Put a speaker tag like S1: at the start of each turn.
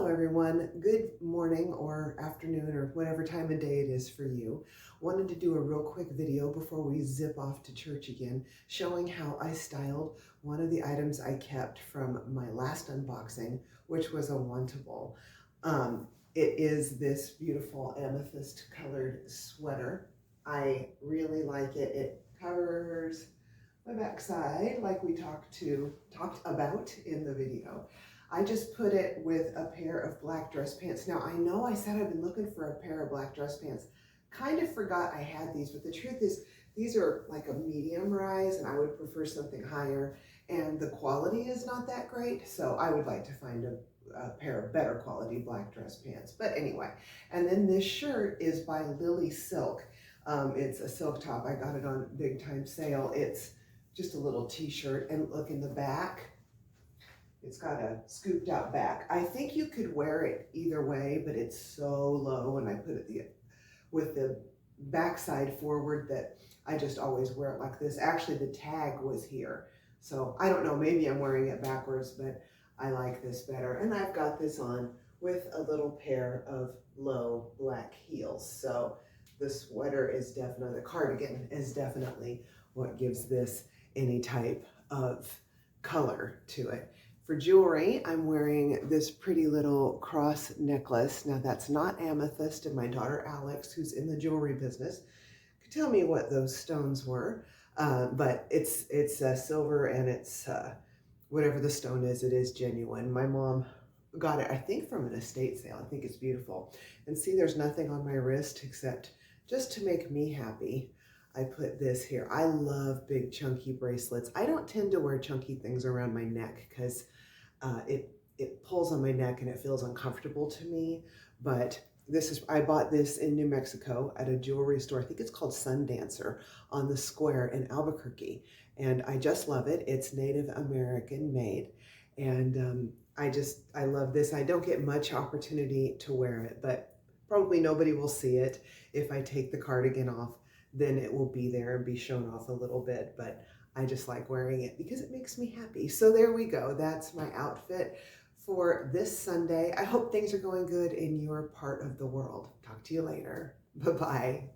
S1: Hello everyone, good morning or afternoon or whatever time of day it is for you. Wanted to do a real quick video before we zip off to church again, showing how I styled one of the items I kept from my last unboxing, which was a Wantable. It is this beautiful amethyst colored sweater. I really like it. It covers my backside like we talked about in the video. I just put it with a pair of black dress pants. Now I know I said I've been looking for a pair of black dress pants. Kind of forgot I had these, but the truth is these are like a medium rise and I would prefer something higher, and the quality is not that great, so I would like to find a pair of better quality black dress pants. But anyway, and then this shirt is by Lily Silk. It's a silk top. I got it on big time sale. It's just a little t-shirt, and look in the back. It's got a scooped out back. I think you could wear it either way, but it's so low, and I put it with the backside forward that I just always wear it like this. Actually, the tag was here, so I don't know, maybe I'm wearing it backwards, but I like this better. And I've got this on with a little pair of low black heels. So the sweater is definitely, the cardigan is definitely what gives this any type of color to it. For jewelry, I'm wearing this pretty little cross necklace. Now that's not amethyst, and my daughter Alex, who's in the jewelry business, could tell me what those stones were, but it's silver, and it's whatever the stone is, it is genuine. My mom got it, I think, from an estate sale. I think it's beautiful. And see, there's nothing on my wrist except just to make me happy. I put this here. I love big chunky bracelets. I don't tend to wear chunky things around my neck because it pulls on my neck and it feels uncomfortable to me. But I bought this in New Mexico at a jewelry store. I think it's called Sundancer on the square in Albuquerque. And I just love it. It's Native American made. And I love this. I don't get much opportunity to wear it, but probably nobody will see it. If I take the cardigan off, then it will be there and be shown off a little bit, but I just like wearing it because it makes me happy. So there we go. That's my outfit for this Sunday. I hope things are going good in your part of the world. Talk to you later. Bye-bye.